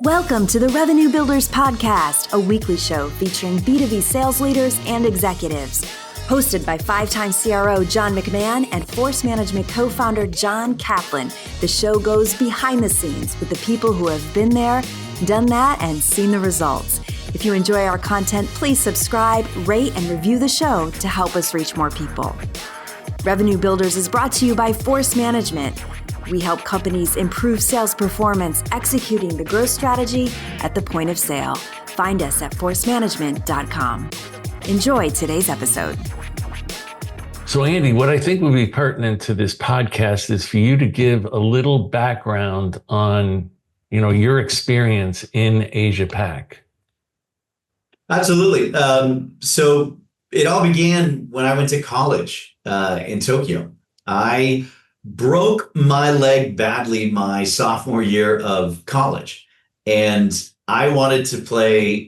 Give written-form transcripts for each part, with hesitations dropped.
Welcome to the Revenue Builders Podcast, a weekly show featuring B2B sales leaders and executives. Hosted by five-time CRO John McMahon and Force Management co-founder John Kaplan, the show goes behind the scenes with the people who have been there, done that, and seen the results. If you enjoy our content, please subscribe, rate, and review the show to help us reach more people. Revenue Builders is brought to you by Force Management. We help companies improve sales performance, executing the growth strategy at the point of sale. Find us at forcemanagement.com. Enjoy today's episode. So, Andy, what I think would be pertinent to this podcast is for you to give a little background on, your experience in Asia Pac. Absolutely. So it all began when I went to college in Tokyo. I broke my leg badly my sophomore year of college, and I wanted to play,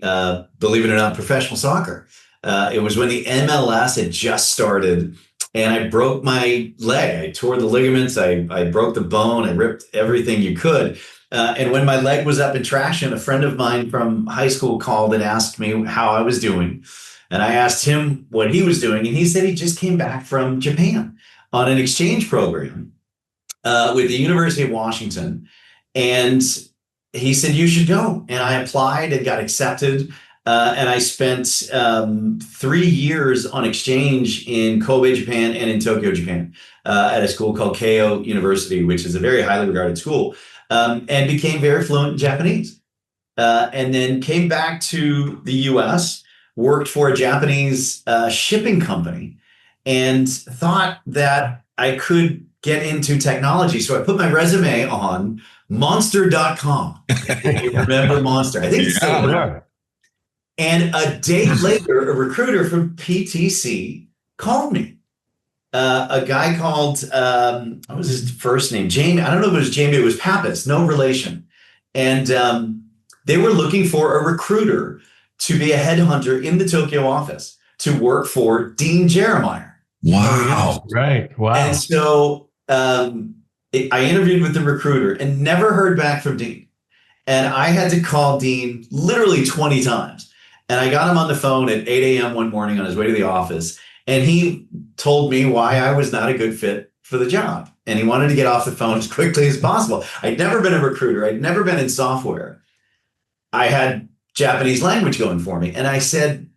believe it or not, professional soccer. It was when the MLS had just started, and I broke my leg. I tore the ligaments, I broke the bone, I ripped everything you could. And when my leg was up in traction, a friend of mine from high school called and asked me how I was doing. And I asked him what he was doing, and he said he just came back from Japan on an exchange program with the University of Washington. And he said, you should go. And I applied and got accepted. And I spent 3 years on exchange in Kobe, Japan, and in Tokyo, Japan, at a school called Keio University, which is a very highly regarded school, and became very fluent in Japanese. And then came back to the US, worked for a Japanese shipping company, and thought that I could get into technology. So I put my resume on monster.com. If you remember Monster. I think it's still around. And a day later, a recruiter from PTC called me. A guy called, what was his first name? Jamie. I don't know if it was Jamie. It was Pappas, no relation. And they were looking for a recruiter to be a headhunter in the Tokyo office to work for Dean Jeremiah. Wow. Right. Wow. And so I interviewed with the recruiter and never heard back from Dean. And I had to call Dean literally 20 times. And I got him on the phone at 8 a.m. one morning on his way to the office. And he told me why I was not a good fit for the job. And he wanted to get off the phone as quickly as possible. I'd never been a recruiter. I'd never been in software. I had Japanese language going for me. And I said,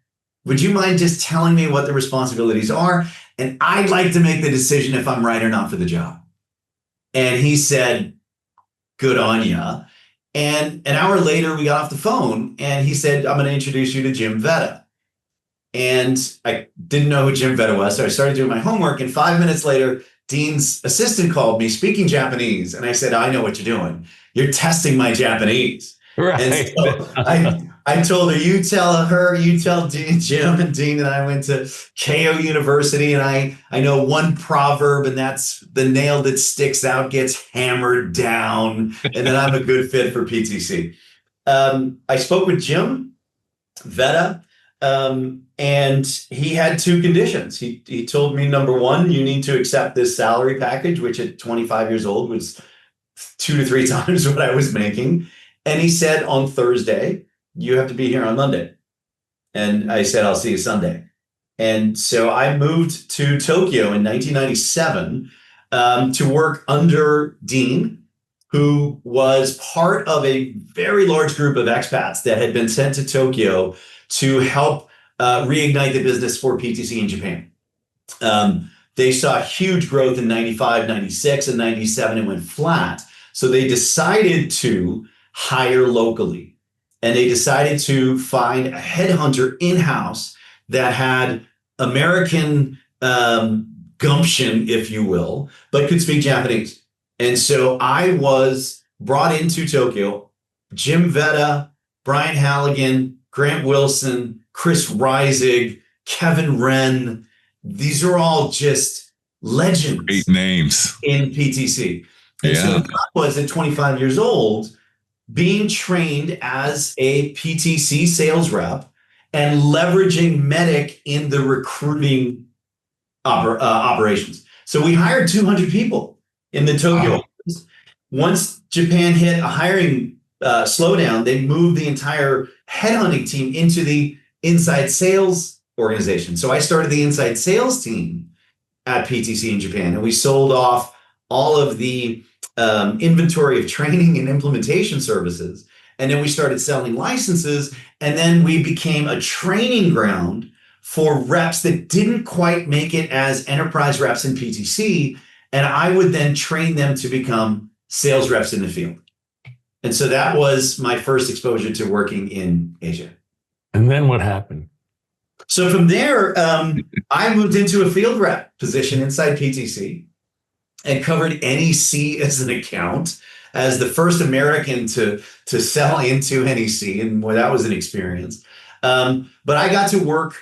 would you mind just telling me what the responsibilities are? And I'd like to make the decision if I'm right or not for the job. And he said, good on ya. And an hour later, we got off the phone and he said, I'm going to introduce you to Jim Vetta. And I didn't know who Jim Vetta was. So I started doing my homework. And 5 minutes later, Dean's assistant called me speaking Japanese. And I said, I know what you're doing. You're testing my Japanese. Right. And so I told her, you tell Jim and Dean that I went to Keio University and I know one proverb, and that's the nail that sticks out gets hammered down, and that I'm a good fit for PTC. I spoke with Jim Vetta, and he had two conditions. He told me, number one, you need to accept this salary package, which at 25 years old was 2 to 3 times what I was making. And he said, on Thursday, you have to be here on Monday. And I said, I'll see you Sunday. And so I moved to Tokyo in 1997 to work under Dean, who was part of a very large group of expats that had been sent to Tokyo to help reignite the business for PTC in Japan. They saw huge growth in 95, 96, and 97. It went flat. So they decided to hire locally. And they decided to find a headhunter in-house that had American gumption, if you will, but could speak Japanese. And so I was brought into Tokyo. Jim Vetta, Brian Halligan, Grant Wilson, Chris Reisig, Kevin Wren. These are all just legends. Great names. In PTC. And so I was at 25 years old, being trained as a PTC sales rep and leveraging Medic in the recruiting operations. So we hired 200 people in the Tokyo office. Once Japan hit a hiring slowdown, they moved the entire headhunting team into the inside sales organization. So I started the inside sales team at PTC in Japan, and we sold off all of the inventory of training and implementation services. And then we started selling licenses, and then we became a training ground for reps that didn't quite make it as enterprise reps in PTC. And I would then train them to become sales reps in the field. And so that was my first exposure to working in Asia. And then what happened? So from there, I moved into a field rep position inside PTC and covered NEC as an account, as the first American to sell into NEC. And boy, that was an experience. But I got to work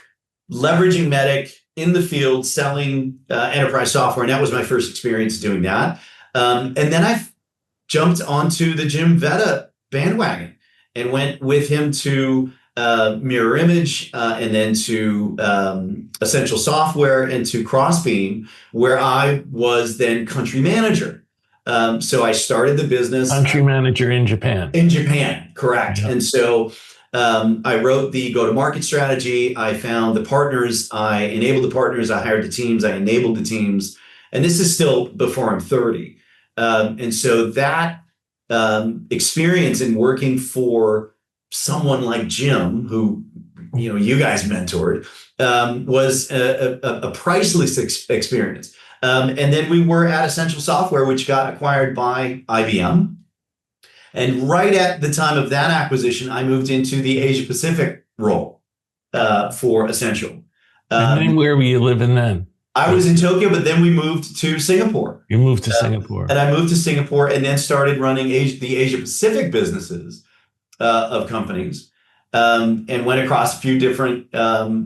leveraging Medic in the field, selling enterprise software. And that was my first experience doing that. And then I jumped onto the Jim Vetta bandwagon and went with him to Mirror Image and then to Essential Software and to Crossbeam, where I was then country manager. So I started the business. Country manager in Japan. In Japan, correct. Yeah. And so I wrote the go-to-market strategy. I found the partners. I enabled the partners. I hired the teams. I enabled the teams. And this is still before I'm 30. And so that experience in working for someone like Jim, who you guys mentored, was a priceless experience. And then we were at Essential Software, which got acquired by IBM. And right at the time of that acquisition, I moved into the Asia Pacific role for Essential. And then where were you living then? I was in Tokyo, but then we moved to Singapore. You moved to Singapore. And I moved to Singapore and then started running the Asia Pacific businesses of companies, and went across a few different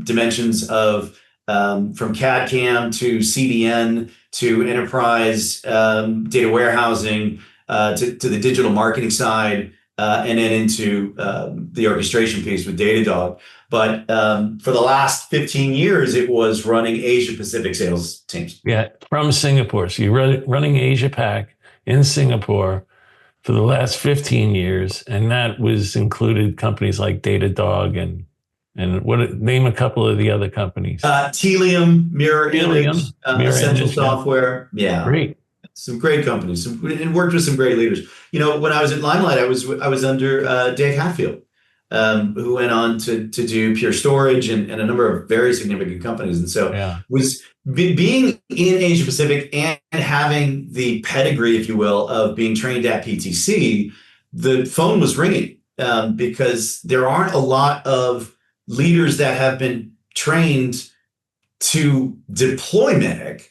dimensions of from CAD/CAM to CDN to enterprise data warehousing to the digital marketing side, and then into the orchestration piece with Datadog. But for the last 15 years, it was running Asia Pacific sales teams. Yeah, from Singapore. So you're running Asia Pac in Singapore for the last 15 years, and that was included companies like Datadog and name a couple of the other companies. Telium, Mirror Image, Essential Software. Yeah, great. Some great companies, and worked with some great leaders. When I was at Limelight, I was under Dave Hatfield, who went on to do Pure Storage and a number of very significant companies. And so was being in Asia Pacific and having the pedigree, if you will, of being trained at PTC, the phone was ringing because there aren't a lot of leaders that have been trained to deploy Medic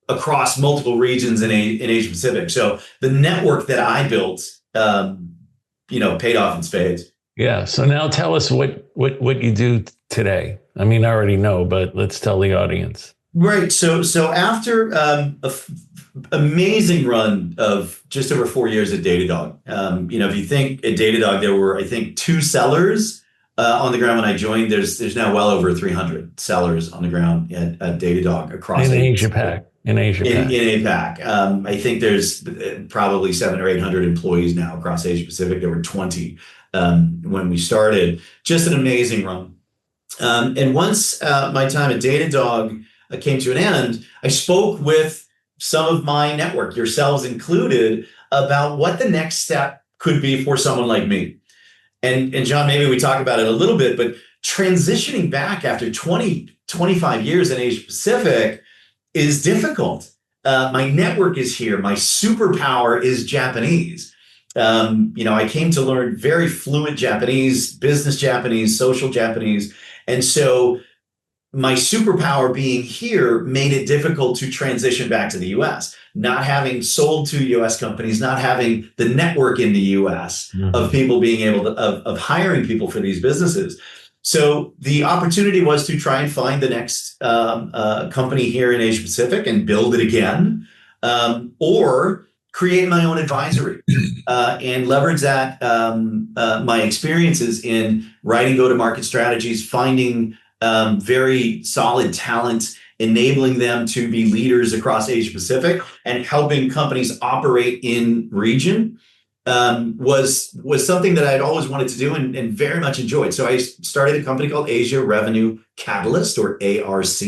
across multiple regions in Asia Pacific. So the network that I built, paid off in spades. Yeah. So now tell us what you do today. I mean, I already know, but let's tell the audience. Right. So after amazing run of just over 4 years at Datadog, if you think at Datadog, there were, I think, 2 sellers on the ground when I joined. There's now well over 300 sellers on the ground at Datadog across Asia Pac. In APAC. I think there's probably 700 or 800 employees now across Asia Pacific. There were 20 when we started. Just an amazing run. And once my time at Datadog came to an end, I spoke with some of my network, yourselves included, about what the next step could be for someone like me. And John, maybe we talk about it a little bit, but transitioning back after 25 years in Asia Pacific is difficult. My network is here. My superpower is Japanese. I came to learn very fluent Japanese, business Japanese, social Japanese. And so my superpower being here made it difficult to transition back to the US, not having sold to US companies, not having the network in the US of people being able to, of hiring people for these businesses. So the opportunity was to try and find the next company here in Asia Pacific and build it again, or create my own advisory and leverage that my experiences in writing go-to-market strategies, finding very solid talent, enabling them to be leaders across Asia Pacific, and helping companies operate in region was something that I'd always wanted to do and very much enjoyed. So I started a company called Asia Revenue Catalyst, or ARC.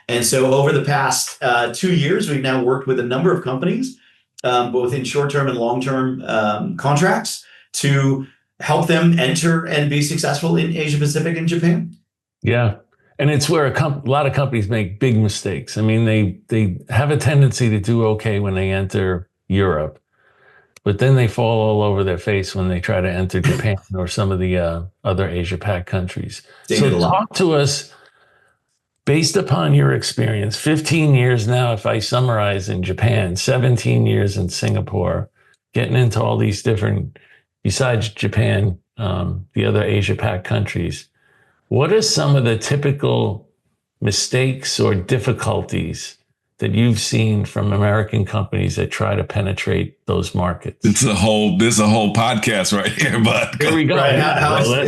And so over the past 2 years, we've now worked with a number of companies, both in short-term and long-term contracts, to help them enter and be successful in Asia Pacific and Japan. Yeah. And it's where a lot of companies make big mistakes. I mean, they have a tendency to do okay when they enter Europe, but then they fall all over their face when they try to enter Japan or some of the other Asia Pac countries. So talk to us, based upon your experience, 15 years now, if I summarize, in Japan, 17 years in Singapore, getting into all these different, besides Japan, the other Asia Pac countries. What are some of the typical mistakes or difficulties that you've seen from American companies that try to penetrate those markets? This is a whole podcast right here, bud. Here we go. Right,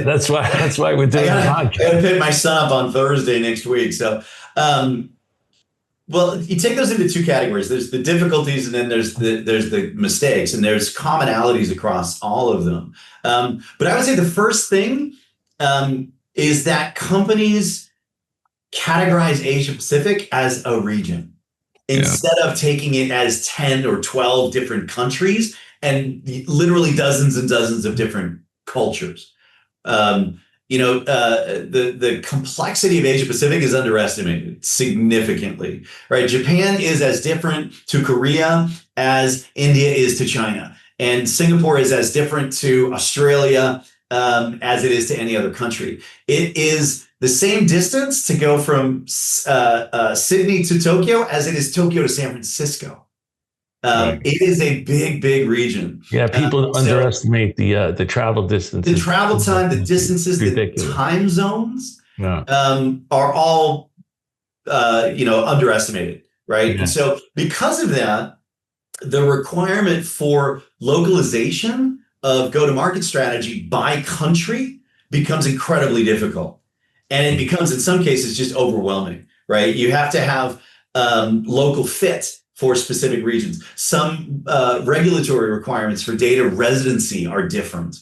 that's why we're doing the podcast. I gotta pick my son up on Thursday next week. So, well, you take those into two categories. There's the difficulties, and then there's the mistakes, and there's commonalities across all of them. But I would say the first thing is that companies categorize Asia Pacific as a region instead of taking it as 10 or 12 different countries and literally dozens and dozens of different cultures. The complexity of Asia Pacific is underestimated significantly, right? Japan is as different to Korea as India is to China, and Singapore is as different to Australia as it is to any other country. It is the same distance to go from Sydney to Tokyo as it is Tokyo to San Francisco. Right. It is a big, big region. Yeah, people underestimate the travel distance. The travel time, the distances, the time zones are all underestimated, right? Yeah. And so because of that, the requirement for localization of go-to-market strategy by country becomes incredibly difficult. And it becomes, in some cases, just overwhelming, right? You have to have local fit for specific regions. Some regulatory requirements for data residency are different.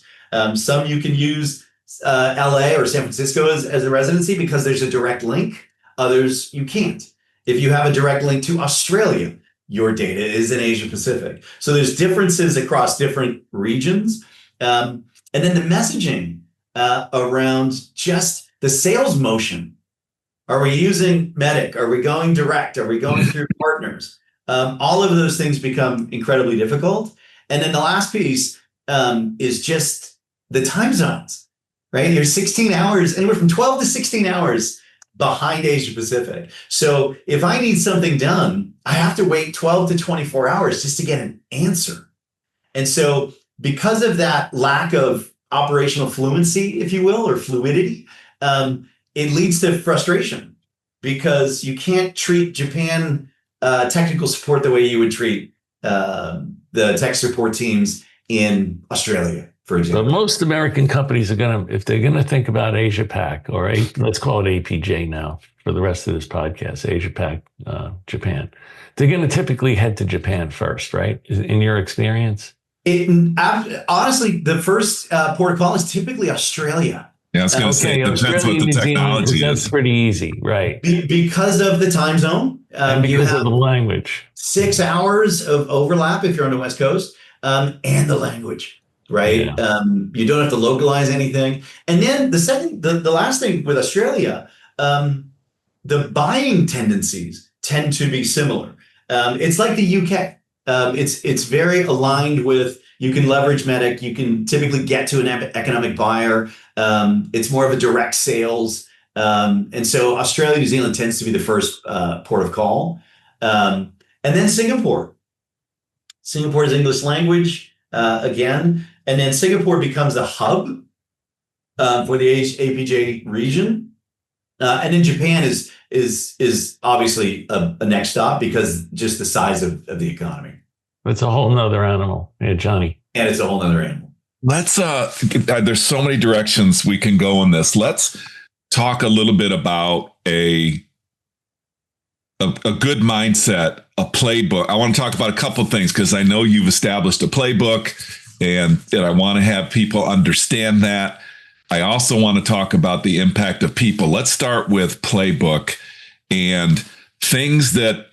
Some you can use LA or San Francisco as a residency because there's a direct link. Others you can't. If you have a direct link to Australia, your data is in Asia Pacific. So there's differences across different regions. And then the messaging around just the sales motion. Are we using Medic? Are we going direct? Are we going through partners? All of those things become incredibly difficult. And then the last piece is just the time zones, right? You're 16 hours, anywhere from 12 to 16 hours behind Asia Pacific. So if I need something done, I have to wait 12 to 24 hours just to get an answer. And so because of that lack of operational fluency, if you will, or fluidity, it leads to frustration because you can't treat Japan technical support the way you would treat the tech support teams in Australia, for example. But most American companies are if they're gonna think about Asia Pac, or let's call it APJ now for the rest of this podcast, Asia Pac, Japan, they're gonna typically head to Japan first, right? In your experience? Honestly, the first port of call is typically Australia. Yeah, I was going to say, it depends what the technology is. That's pretty easy, right? Because of the time zone. And because of the language. 6 hours of overlap if you're on the West Coast, and the language, right? Yeah. You don't have to localize anything. And then the last thing with Australia, the buying tendencies tend to be similar. It's like the UK. It's very aligned with, you can leverage Medic, you can typically get to an economic buyer. It's more of a direct sales. And so Australia, New Zealand tends to be the first port of call. And then Singapore. Singapore is English language again. And then Singapore becomes a hub for the APJ region. And then Japan is obviously a next stop because just the size of the economy. It's a whole nother animal. Yeah, Johnny. And it's a whole nother animal. Let's there's so many directions we can go in this. Let's talk a little bit about a good mindset, a playbook. I want to talk about a couple of things because I know you've established a playbook. And I want to have people understand that. I also want to talk about the impact of people. Let's start with playbook and things that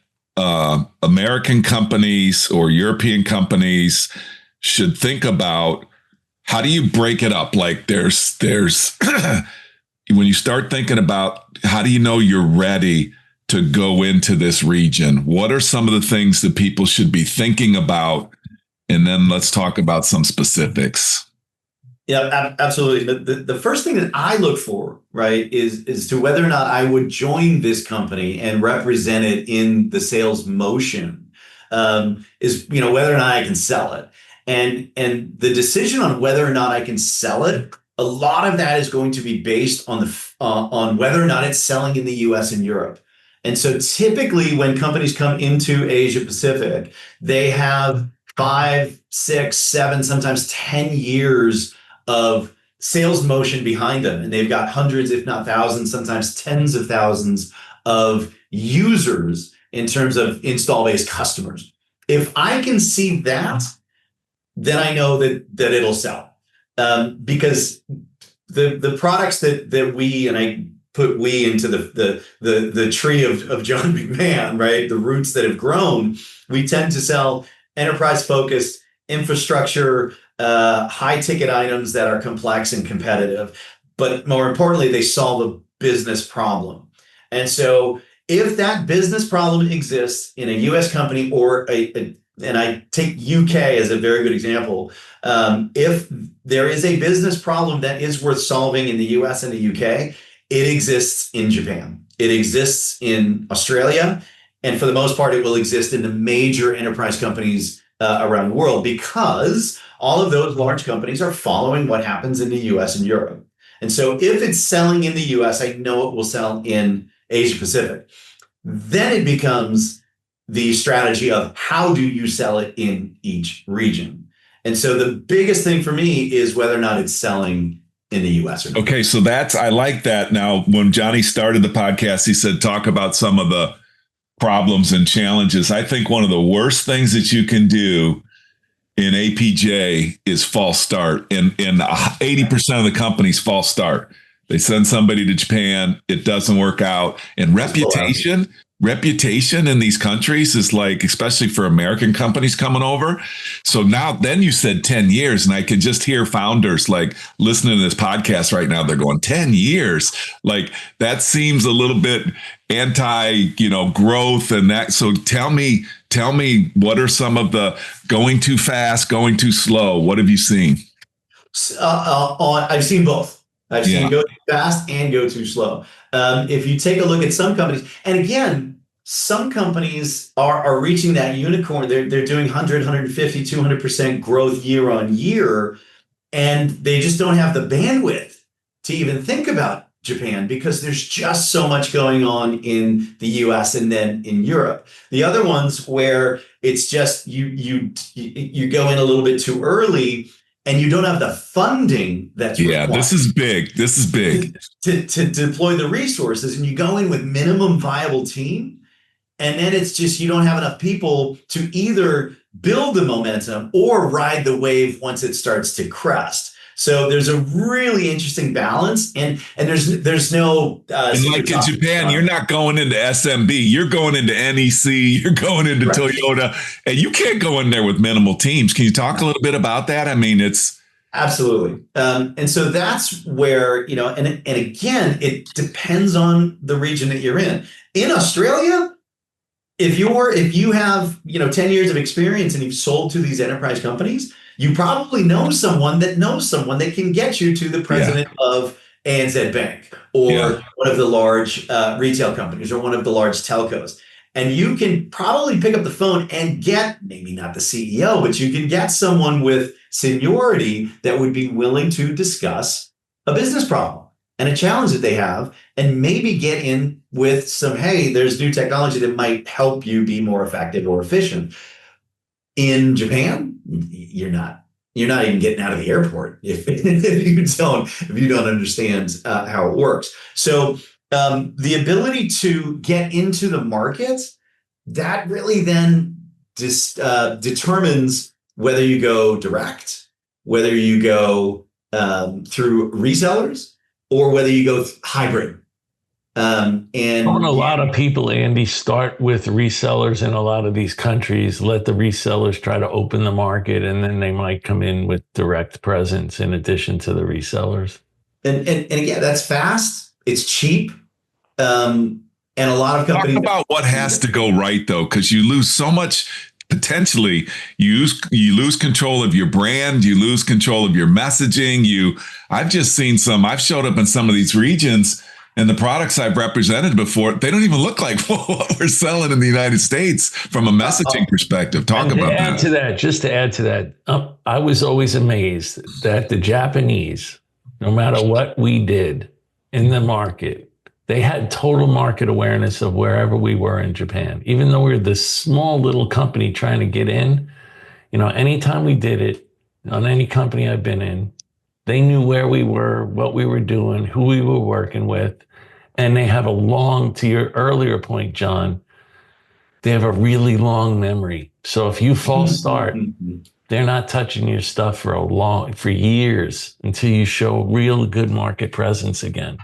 American companies or European companies should think about. How do you break it up? Like there's when you start thinking about how do you know you're ready to go into this region? What are some of the things that people should be thinking about? And then let's talk about some specifics. Yeah, absolutely. The first thing that I look for, right, is to whether or not I would join this company and represent it in the sales motion, is, whether or not I can sell it. And the decision on whether or not I can sell it, a lot of that is going to be based on on whether or not it's selling in the US and Europe. And so typically when companies come into Asia Pacific, they have 5, 6, 7, sometimes 10 years of sales motion behind them. And they've got hundreds, if not thousands, sometimes tens of thousands of users in terms of install-based customers. If I can see that, then I know that it'll sell. Because the products that we, and I put we into the tree of John McMahon, right? The roots that have grown, we tend to sell enterprise-focused infrastructure, high ticket items that are complex and competitive, but more importantly, they solve a business problem. And so if that business problem exists in a US company or and I take UK as a very good example, if there is a business problem that is worth solving in the US and the UK, it exists in Japan. It exists in Australia. And for the most part, it will exist in the major enterprise companies around the world, because all of those large companies are following what happens in the US and Europe. And so if it's selling in the US, I know it will sell in Asia Pacific. Then it becomes the strategy of how do you sell it in each region. And so the biggest thing for me is whether or not it's selling in the US or not. Okay, so I like that. Now, when Johnny started the podcast, he said, talk about some of the problems and challenges. I think one of the worst things that you can do in APJ is false start. And 80% of the companies false start. They send somebody to Japan, it doesn't work out. And reputation in these countries is like, especially for American companies coming over. So now then you said 10 years, and I can just hear founders like listening to this podcast right now. They're going 10 years. Like that seems a little bit anti, growth and that. So tell me what are some of the going too fast, going too slow? What have you seen? I've seen both. I've seen go too fast and go too slow. If you take a look at some companies, and again, some companies are reaching that unicorn. They're doing 100, 150, 200% growth year on year, and they just don't have the bandwidth to even think about Japan because there's just so much going on in the US and then in Europe. The other ones where it's just you go in a little bit too early and you don't have the funding that's required. This is big. This is big. To deploy the resources, and you go in with minimum viable team, and then it's just you don't have enough people to either build the momentum or ride the wave once it starts to crest. So there's a really interesting balance, and there's no and like in Japan, you're not going into SMB, you're going into NEC, you're going into Toyota, and you can't go in there with minimal teams. Can you talk a little bit about that? I mean, it's absolutely, and so that's where and again, it depends on the region that you're in. In Australia, if you have 10 years of experience and you've sold to these enterprise companies, you probably know someone that can get you to the president of ANZ Bank or one of the large retail companies or one of the large telcos. And you can probably pick up the phone and get, maybe not the CEO, but you can get someone with seniority that would be willing to discuss a business problem and a challenge that they have, and maybe get in with some, hey, there's new technology that might help you be more effective or efficient. In Japan, you're not even getting out of the airport if you don't understand how it works. So the ability to get into the market, that really then determines whether you go direct whether you go through resellers or whether you go hybrid. And a lot of people, Andy, start with resellers in a lot of these countries, let the resellers try to open the market, and then they might come in with direct presence in addition to the resellers. And again, that's fast, it's cheap. And a lot of companies. Talk about what has to go right, though, because you lose so much. Potentially, you lose control of your brand, you lose control of your messaging. I've just seen I've showed up in some of these regions, and the products I've represented before, they don't even look like what we're selling in the United States from a messaging perspective. Talk about that. Just to add to that, I was always amazed that the Japanese, no matter what we did in the market, they had total market awareness of wherever we were in Japan. Even though we were this small little company trying to get in, anytime we did it on any company I've been in, they knew where we were, what we were doing, who we were working with. And they have to your earlier point, John, they have a really long memory. So if you false start, they're not touching your stuff for years until you show real good market presence again.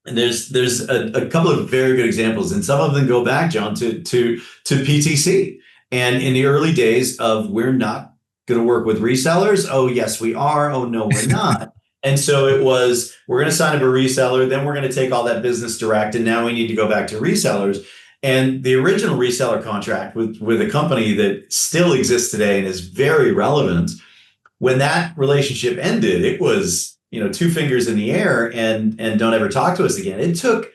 And there's a couple of very good examples, and some of them go back, John, to PTC. And in the early days of, we're not going to work with resellers. Oh, yes, we are. Oh, no, we're not. And so it was, we're going to sign up a reseller, then we're going to take all that business direct, and now we need to go back to resellers. And the original reseller contract with a company that still exists today and is very relevant, when that relationship ended, it was, two fingers in the air and don't ever talk to us again. It took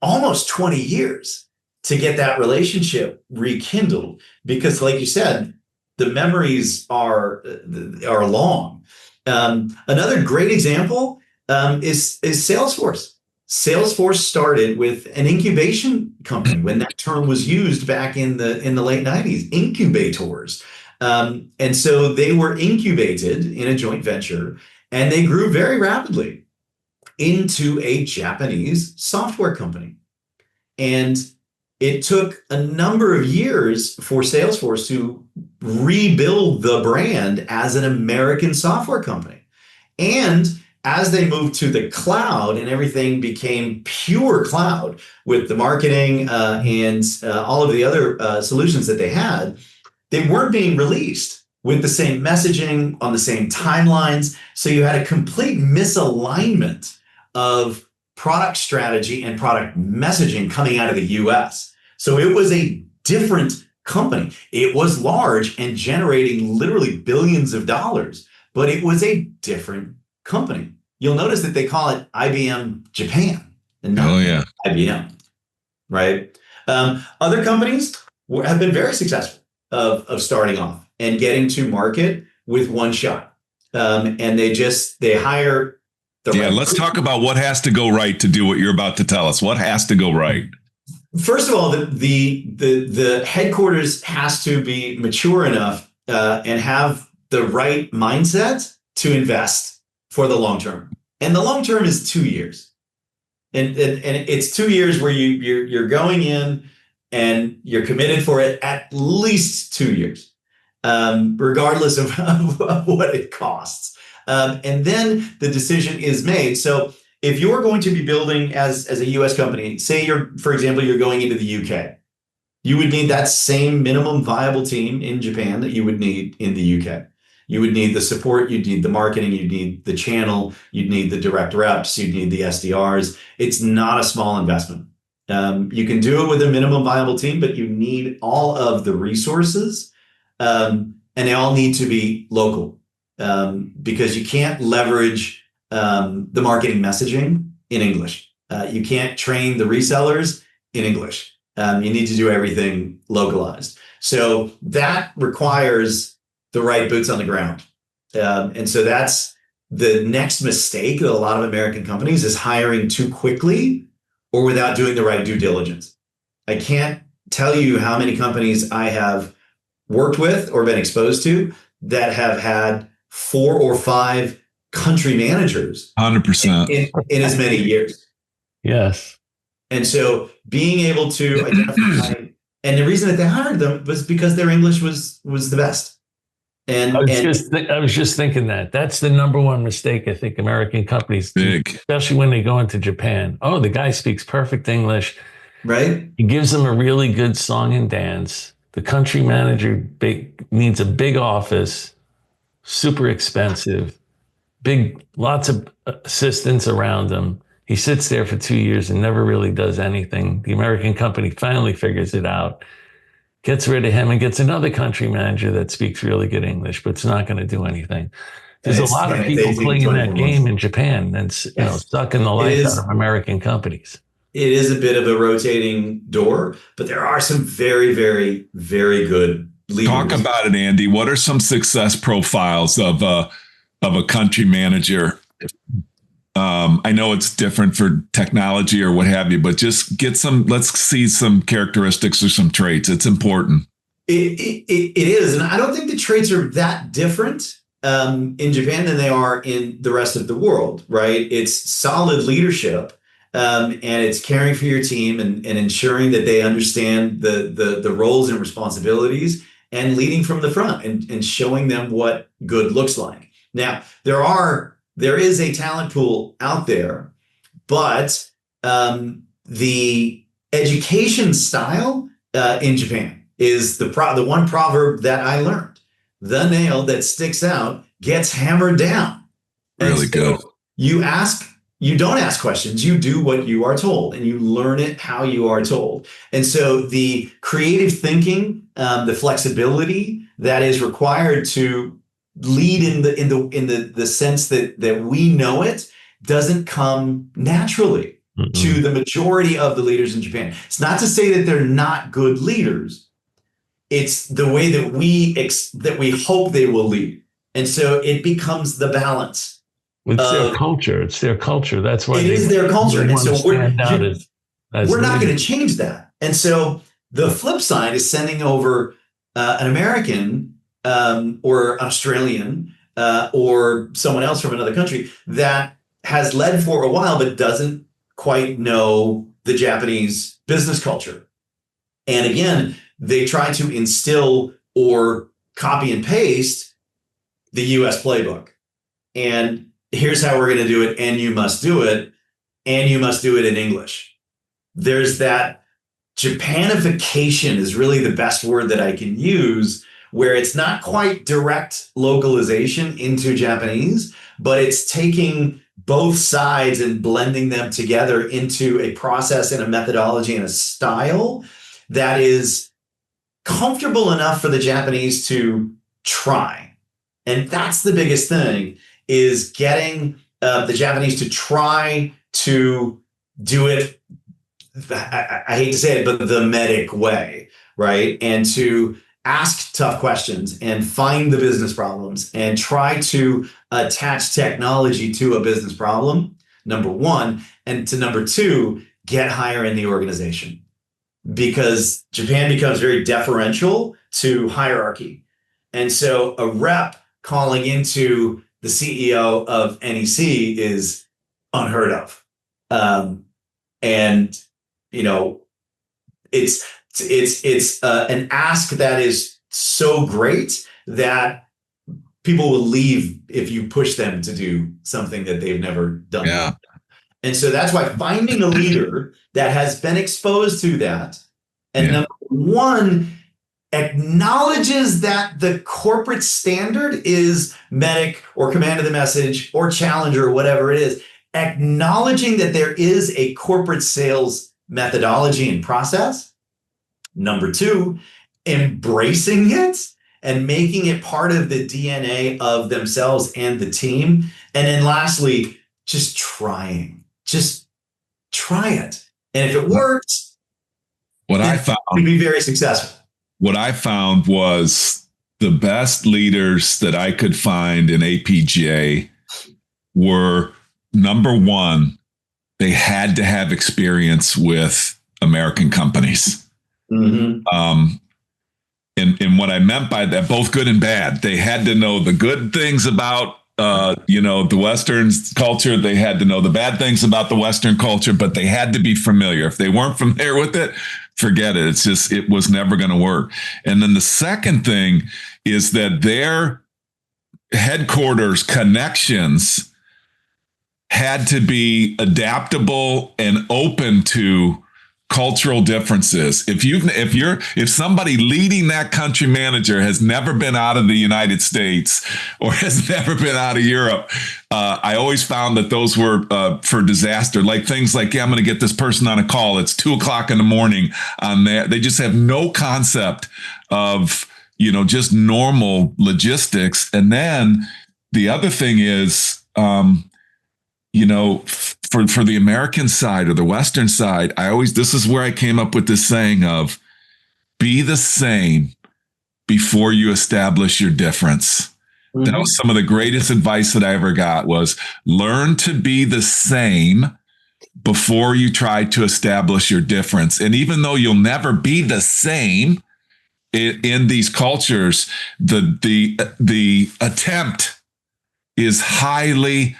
almost 20 years to get that relationship rekindled because, like you said, the memories are long. Another great example is Salesforce. Salesforce started with an incubation company when that term was used back in the late 90s, incubators. And so they were incubated in a joint venture, and they grew very rapidly into a Japanese software company. And it took a number of years for Salesforce to rebuild the brand as an American software company. And as they moved to the cloud and everything became pure cloud with the marketing and all of the other solutions that they had, they weren't being released with the same messaging on the same timelines. So you had a complete misalignment of product strategy and product messaging coming out of the US. So it was a different company. It was large and generating literally billions of dollars, but it was a different company. You'll notice that they call it IBM Japan and not IBM, right? Other companies have been very successful of starting off and getting to market with one shot. And they hire the right let's talk about what has to go right to do what you're about to tell us. What has to go right? First of all, the headquarters has to be mature enough and have the right mindset to invest for the long term. And the long term is 2 years. And it's 2 years where you're going in and you're committed for it at least 2 years, regardless of what it costs. And then the decision is made. So if you're going to be building as a US company, say for example, you're going into the UK, you would need that same minimum viable team in Japan that you would need in the UK. You would need the support, you'd need the marketing, you'd need the channel, you'd need the direct reps, you'd need the SDRs. It's not a small investment. You can do it with a minimum viable team, but you need all of the resources, and they all need to be local, because you can't leverage the marketing messaging in English. You can't train the resellers in English. You need to do everything localized. So that requires the right boots on the ground. And so that's the next mistake that a lot of American companies is hiring too quickly or without doing the right due diligence. I can't tell you how many companies I have worked with or been exposed to that have had 4 or 5 country managers 100% in as many years. Yes. And so being able to identify, and the reason that they hired them was because their English was the best. I was just thinking that's the number one mistake I think American companies do, especially when they go into Japan. Oh, the guy speaks perfect English. Right. He gives them a really good song and dance. The country manager needs a big office, super expensive, lots of assistants around him. He sits there for 2 years and never really does anything. The American company finally figures it out, gets rid of him and gets another country manager that speaks really good English, but it's not going to do anything. There's a lot of people playing that game in Japan and sucking the life out of American companies. It is a bit of a rotating door, but there are some very, very, very good leaders. Talk about it, Andy. What are some success profiles of a country manager? I know it's different for technology or what have you, but just let's see some characteristics or some traits. It's important. It is. And I don't think the traits are that different in Japan than they are in the rest of the world, right? It's solid leadership. And it's caring for your team and ensuring that they understand the roles and responsibilities and leading from the front and showing them what good looks like. Now, there is a talent pool out there, but the education style in Japan is the one proverb that I learned. The nail that sticks out gets hammered down. Really good. You don't ask questions, you do what you are told and you learn it how you are told. And so the creative thinking, the flexibility that is required to lead in the sense that we know it doesn't come naturally to the majority of the leaders in Japan. It's not to say that they're not good leaders. It's the way that we hope they will lead. And so it becomes the balance. It's their culture. It's their culture. That's why it is their culture. And so we're not going to change that. And so the flip side is sending over an American or an Australian or someone else from another country that has led for a while but doesn't quite know the Japanese business culture. And again, they try to instill or copy and paste the US playbook. And here's how we're going to do it, and you must do it, and you must do it in English. There's that Japanification is really the best word that I can use, where it's not quite direct localization into Japanese, but it's taking both sides and blending them together into a process and a methodology and a style that is comfortable enough for the Japanese to try. And that's the biggest thing, is getting the Japanese to try to do it, I hate to say it, but the medic way, right? And to ask tough questions and find the business problems and try to attach technology to a business problem, number one. And to number two, get higher in the organization. Because Japan becomes very deferential to hierarchy. And so a rep calling into the CEO of NEC is unheard of. And, you know, it's an ask that is so great that people will leave if you push them to do something that they've never done. Yeah. And so that's why finding a leader that has been exposed to that, and number one, acknowledges that the corporate standard is medic or command of the message or challenger or whatever it is, acknowledging that there is a corporate sales methodology and process. Number two, embracing it and making it part of the DNA of themselves and the team. And then lastly, just trying. Just try it. And if it works, I found you'll be very successful. What I found was the best leaders that I could find in APJ were, number one, they had to have experience with American companies. Mm-hmm. And what I meant by that, both good and bad, they had to know the good things about, the Western culture. They had to know the bad things about the Western culture, but they had to be familiar. If they weren't familiar with it, forget it. It's just, it was never going to work. And then the second thing is that their headquarters connections had to be adaptable and open to cultural differences. If somebody leading that country manager has never been out of the United States or has never been out of Europe, I always found that those were for disaster. Like things like, I'm going to get this person on a call. It's 2:00 in the morning on that. They just have no concept of, just normal logistics. And then the other thing is, for the American side or the Western side, this is where I came up with this saying of be the same before you establish your difference. Mm-hmm. That was some of the greatest advice that I ever got, was learn to be the same before you try to establish your difference. And even though you'll never be the same in these cultures, the attempt is highly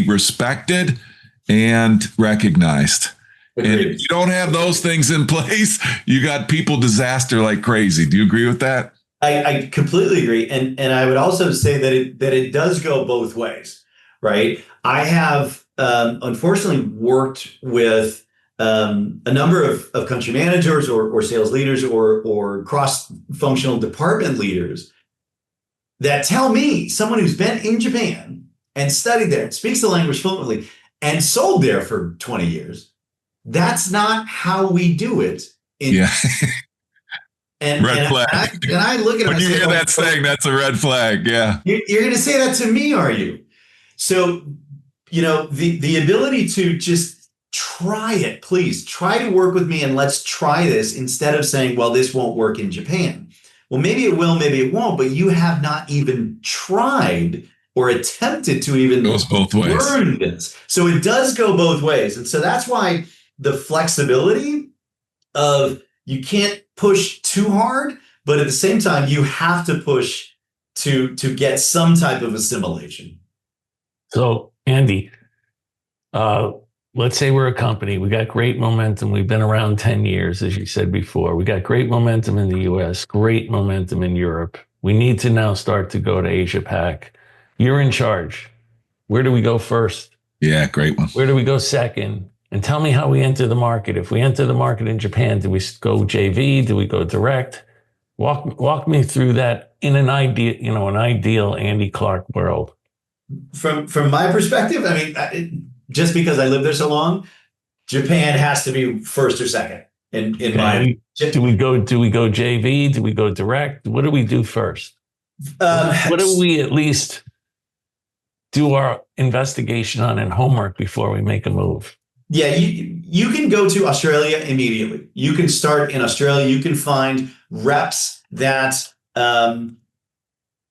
respected and recognized. Agreed. And if you don't have those things in place, you got people disaster like crazy. Do you agree with that? I completely agree. And I would also say that it does go both ways, right? I have unfortunately worked with a number of country managers or sales leaders or cross-functional department leaders that tell me, someone who's been in Japan and studied there, speaks the language fluently, and sold there for 20 years. That's not how we do it. Red flag. And I look at it. When you hear that saying, that's a red flag. Yeah. You're going to say that to me, are you? So, the ability to just try it, please try to work with me and let's try this, instead of saying, well, this won't work in Japan. Well, maybe it will, maybe it won't, but you have not even tried or attempted to even learn this. So it does go both ways. And so that's why the flexibility of, you can't push too hard, but at the same time, you have to push to get some type of assimilation. So, Andy, let's say we're a company. We got great momentum. We've been around 10 years, as you said before. We got great momentum in the US, great momentum in Europe. We need to now start to go to Asia Pac. You're in charge. Where do we go first? Yeah, great one. Where do we go second? And tell me how we enter the market. If we enter the market in Japan, do we go JV? Do we go direct? Walk me through that in an ideal Andy Clark world. From my perspective, I mean, just because I lived there so long, Japan has to be first or second. Do we go JV? Do we go direct? What do we do first? What do we at least do our investigation on and homework before we make a move? Yeah, you can go to Australia immediately. You can start in Australia. You can find reps that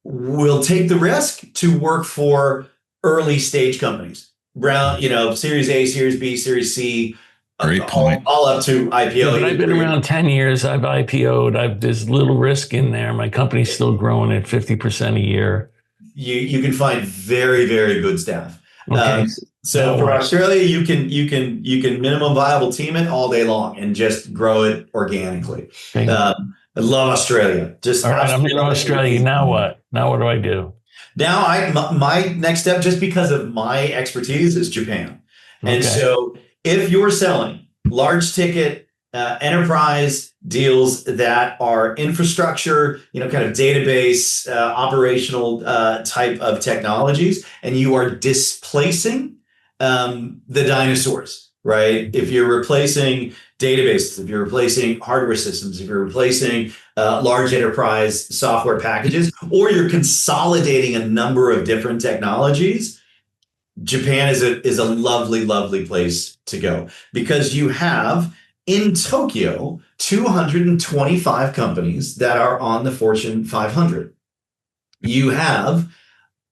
will take the risk to work for early stage companies. Series A, Series B, Series C, Great point. All up to IPO. Yeah, but I've been around 10 years. I've IPO'd. There's little risk in there. My company's still growing at 50% a year. You can find very, very good staff. Okay. So for Australia, you can minimum viable team it all day long and just grow it organically. I love Australia. All right, I'm in Australia. Now what? Now what do I do? Now my next step, just because of my expertise, is Japan. And so if you're selling large ticket enterprise deals that are infrastructure, kind of database, operational type of technologies, and you are displacing the dinosaurs, right? If you're replacing databases, if you're replacing hardware systems, if you're replacing large enterprise software packages, or you're consolidating a number of different technologies, Japan is a lovely, lovely place to go, because you have in Tokyo 225 companies that are on the Fortune 500. You have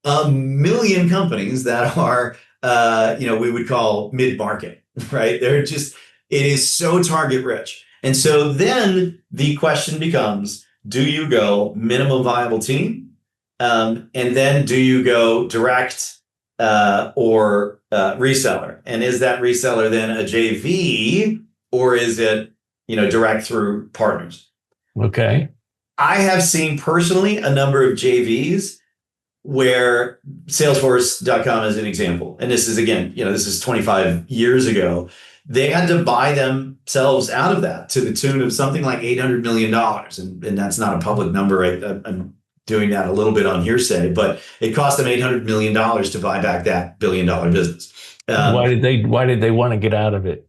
1 million companies that are, we would call mid-market, right? It is so target rich. And so then the question becomes, do you go minimum viable team? And then do you go direct or reseller? And is that reseller then a JV, or is it direct through partners. Okay. I have seen personally a number of JVs where Salesforce.com is an example. And this is, again, this is 25 years ago. They had to buy themselves out of that to the tune of something like $800 million. And that's not a public number. I'm doing that a little bit on hearsay, but it cost them $800 million to buy back that billion-dollar business. Why did they want to get out of it?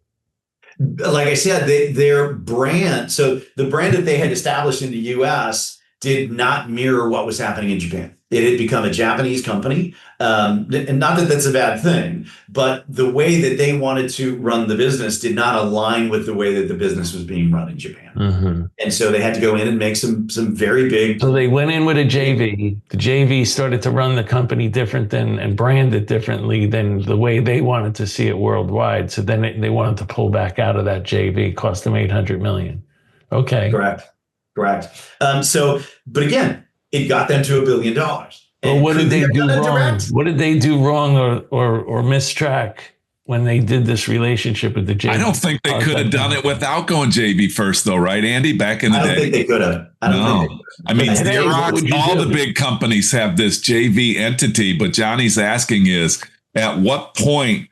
Like I said, their brand, so the brand that they had established in the US did not mirror what was happening in Japan. It had become a Japanese company. And not that that's a bad thing, but the way that they wanted to run the business did not align with the way that the business was being run in Japan. Mm-hmm. And so they had to go in and make some very big. So they went in with a JV. The JV started to run the company different and brand it differently than the way they wanted to see it worldwide. So then they wanted to pull back out of that JV. It cost them $800 million. Okay. Correct. But again, it got them to $1 billion. Well, what did they do wrong? What did they do wrong or mistrack when they did this relationship with the JV? I don't think they could have done it without going JV first, though, right, Andy? Back in the day, I don't think they could have. I mean, Xerox, all the big companies have this JV entity, but Johnny's asking is, at what point,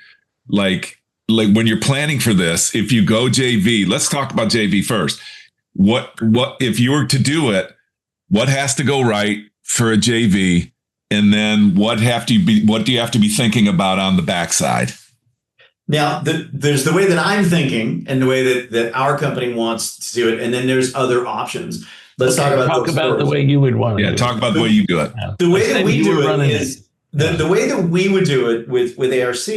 like when you're planning for this, if you go JV, let's talk about JV first. What if you were to do it? What has to go right for a JV? And then what do you have to be thinking about on the backside? Now, there's the way that I'm thinking and the way that our company wants to do it. And then there's other options. Let's talk about the way you would want to do it. Talk about the way you do it. The way that we do it is the way that we would do it with ARC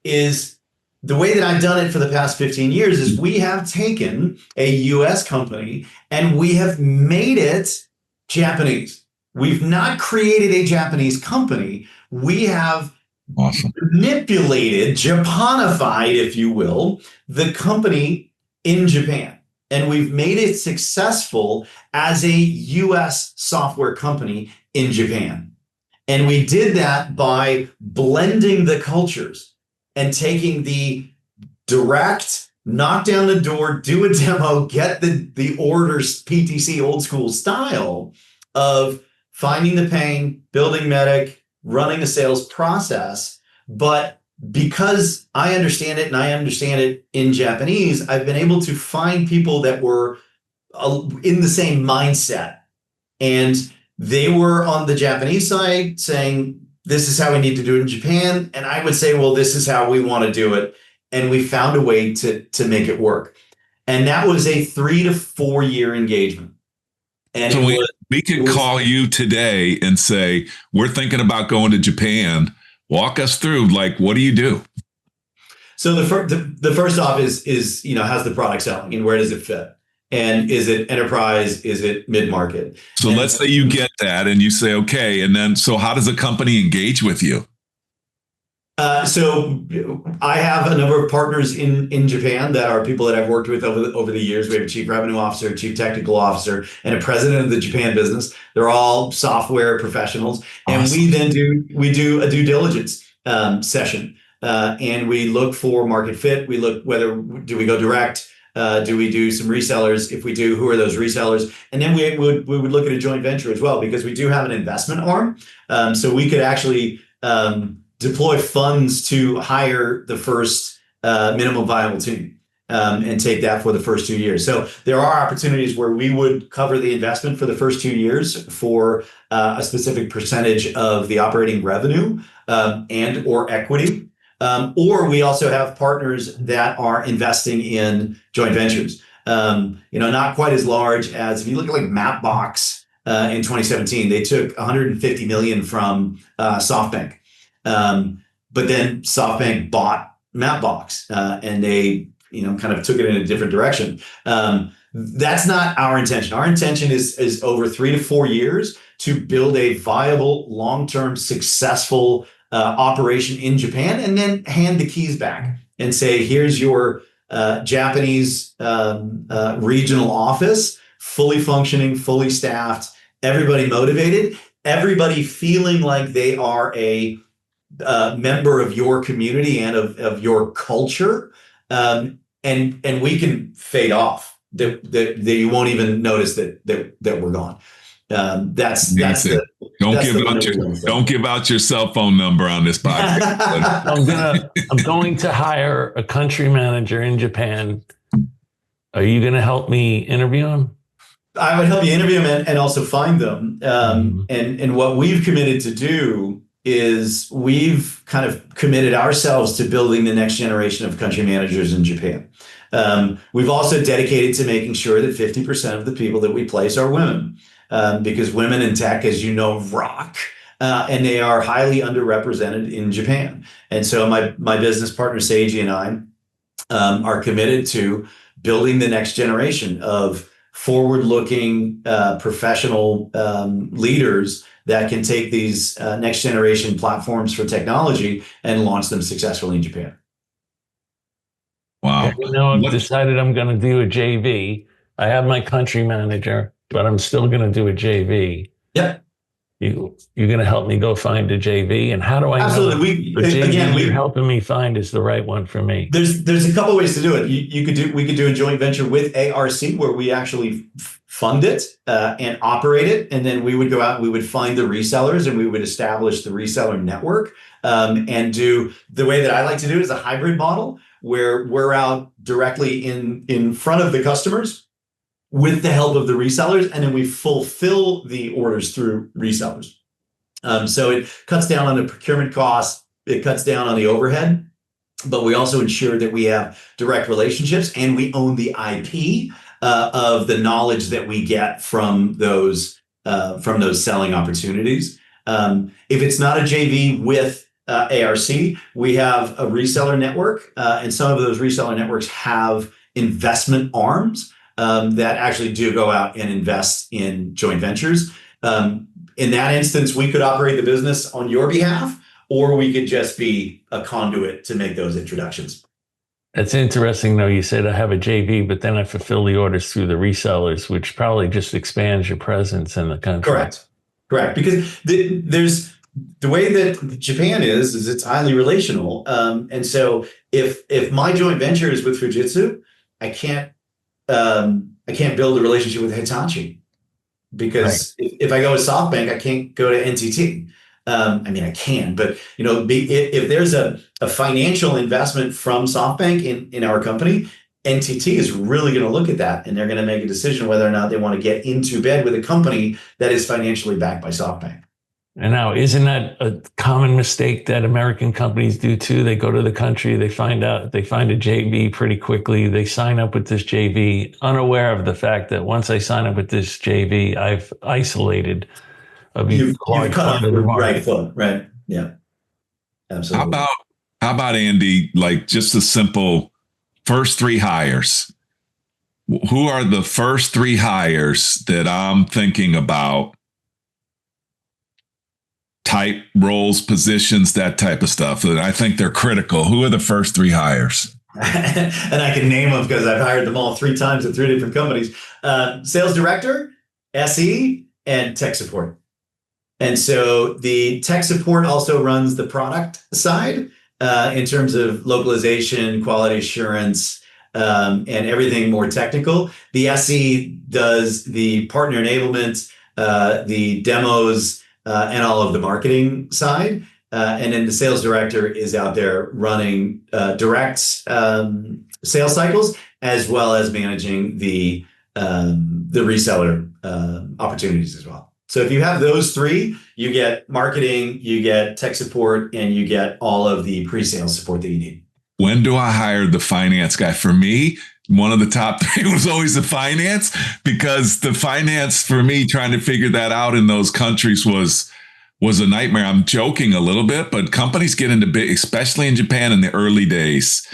is the way that I've done it for the past 15 years is we have taken a US company and we have made it Japanese. We've not created a Japanese company. We have manipulated, Japanified, if you will, the company in Japan. And we've made it successful as a US software company in Japan. And we did that by blending the cultures and taking the direct, knock down the door, do a demo, get the orders, PTC old school style of finding the pain, building medic, running a sales process. But because I understand it and I understand it in Japanese, I've been able to find people that were in the same mindset. And they were on the Japanese side saying, this is how we need to do it in Japan. And I would say, well, this is how we want to do it. And we found a way to make it work. And that was a 3 to 4 year engagement. And so we could call you today and say, we're thinking about going to Japan. Walk us through, what do you do? So the first off is how's the product selling and where does it fit? And is it enterprise? Is it mid-market? So let's say you get that and you say, okay. And then, so how does a company engage with you? So I have a number of partners in Japan that are people that I've worked with over the years. We have a chief revenue officer, a chief technical officer, and a president of the Japan business. They're all software professionals. And awesome. we then do a due diligence session. And we look for market fit. We look do we go direct? Do we do some resellers? If we do, who are those resellers? And then we would look at a joint venture as well, because we do have an investment arm. So we could actually deploy funds to hire the first minimum viable team and take that for the first 2 years. So there are opportunities where we would cover the investment for the first 2 years for a specific percentage of the operating revenue and or equity. Or we also have partners that are investing in joint ventures. Not quite as large as, if you look at Mapbox in 2017, they took $150 million from SoftBank. But then SoftBank bought Mapbox and they kind of took it in a different direction. That's not our intention. Our intention is over 3 to 4 years to build a viable, long-term, successful operation in Japan, and then hand the keys back and say, here's your Japanese regional office, fully functioning, fully staffed, everybody motivated, everybody feeling like they are a member of your community and of your culture. And we can fade off that you won't even notice that we're gone. That's the don't give out your cell phone number on this podcast. I'm going to hire a country manager in Japan. Are you going to help me interview him? I would help you interview them and also find them. And what we've committed to do is we've kind of committed ourselves to building the next generation of country managers in Japan. We've also dedicated to making sure that 50% of the people that we place are women, because women in tech, as you know, rock. And they are highly underrepresented in Japan. And so my business partner, Seiji, and I are committed to building the next generation of forward-looking professional leaders that can take these next generation platforms for technology and launch them successfully in Japan. Wow. I've decided I'm going to do a JV. I have my country manager, but I'm still going to do a JV. Yep. You're going to help me go find a JV, and how do I know the JV you're helping me find is the right one for me? There's a couple ways to do it. We could do a joint venture with ARC where we actually fund it and operate it, and then we would go out and we would find the resellers and we would establish the reseller network and do the way that I like to do it is a hybrid model where we're out directly in front of the customers with the help of the resellers, and then we fulfill the orders through resellers. So it cuts down on the procurement costs, it cuts down on the overhead, but we also ensure that we have direct relationships and we own the IP of the knowledge that we get from those selling opportunities. If it's not a JV with ARC, we have a reseller network, and some of those reseller networks have investment arms that actually do go out and invest in joint ventures. In that instance, we could operate the business on your behalf, or we could just be a conduit to make those introductions. That's interesting, though. You said I have a JV, but then I fulfill the orders through the resellers, which probably just expands your presence in the country. Correct. Because there's the way that Japan is it's highly relational. And so if my joint venture is with Fujitsu, I can't build a relationship with Hitachi because if I go to SoftBank, I can't go to NTT. I mean, I can, but if there's a financial investment from SoftBank in our company, NTT is really going to look at that and they're going to make a decision whether or not they want to get into bed with a company that is financially backed by SoftBank. And now, isn't that a common mistake that American companies do too? They go to the country, they find a JV pretty quickly. They sign up with this JV, unaware of the fact that once I sign up with this JV, I've isolated you've cut off the right foot, right? Yeah, absolutely. How about Andy? Like just a simple first 3 hires. Who are the first 3 hires that I'm thinking about? Type, roles, positions, that type of stuff. And I think they're critical. Who are the first 3 hires? And I can name them because I've hired them all 3 times at 3 different companies. Sales director, SE, and tech support. And so the tech support also runs the product side in terms of localization, quality assurance, and everything more technical. The SE does the partner enablement, the demos, and all of the marketing side. And then the sales director is out there running direct sales cycles, as well as managing the reseller opportunities as well. So if you have those 3, you get marketing, you get tech support, and you get all of the pre-sales support that you need. When do I hire the finance guy? For me, one of the top 3 was always the finance, because the finance for me trying to figure that out in those countries was a nightmare. I'm joking a little bit, but companies get into big, especially in Japan in the early days.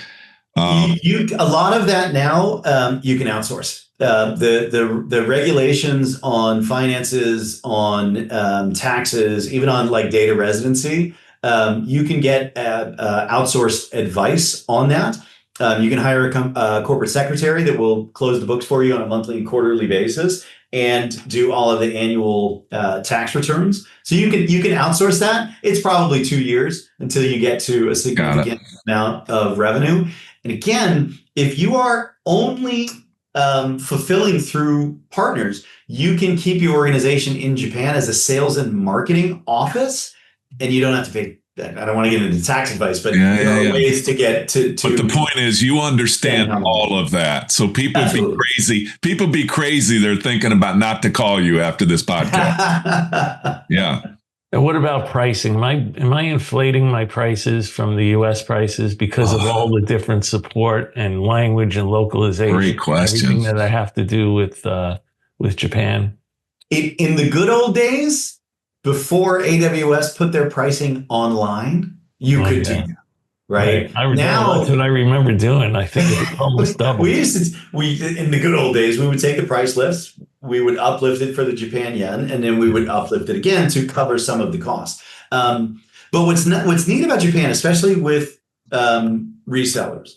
A lot of that now you can outsource. The regulations on finances, on taxes, even on like data residency, you can get outsourced advice on that. You can hire a corporate secretary that will close the books for you on a monthly and quarterly basis and do all of the annual tax returns. So you can outsource that. It's probably 2 years until you get to a significant amount of revenue. And again, if you are only fulfilling through partners. You can keep your organization in Japan as a sales and marketing office, and you don't have to pay. I don't want to get into tax advice, but there are ways to get to. But the point is, you understand all of that. So people be crazy. People be crazy. They're thinking about not to call you after this podcast. Yeah. And what about pricing? Am I inflating my prices from the U.S. prices because of all the different support and language and localization? Great question. Everything that I have to do with Japan. In the good old days, before AWS put their pricing online, you could do that, right? Now that's what I remember doing. I think it was almost double. In the good old days, we would take the price list, we would uplift it for the Japan yen, and then we would uplift it again to cover some of the cost. But what's neat about Japan, especially with resellers,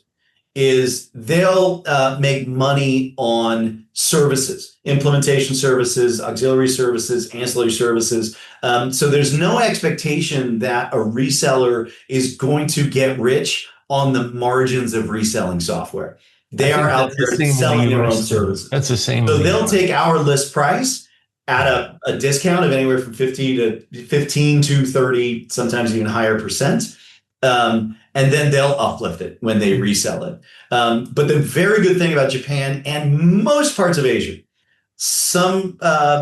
is they'll make money on services, implementation services, auxiliary services, ancillary services. So there's no expectation that a reseller is going to get rich on the margins of reselling software. They are out there selling their own services. That's the same. So they'll take our list price at a discount of anywhere from 15 to 30, sometimes even higher percent. And then they'll uplift it when they resell it. But the very good thing about Japan and most parts of Asia, some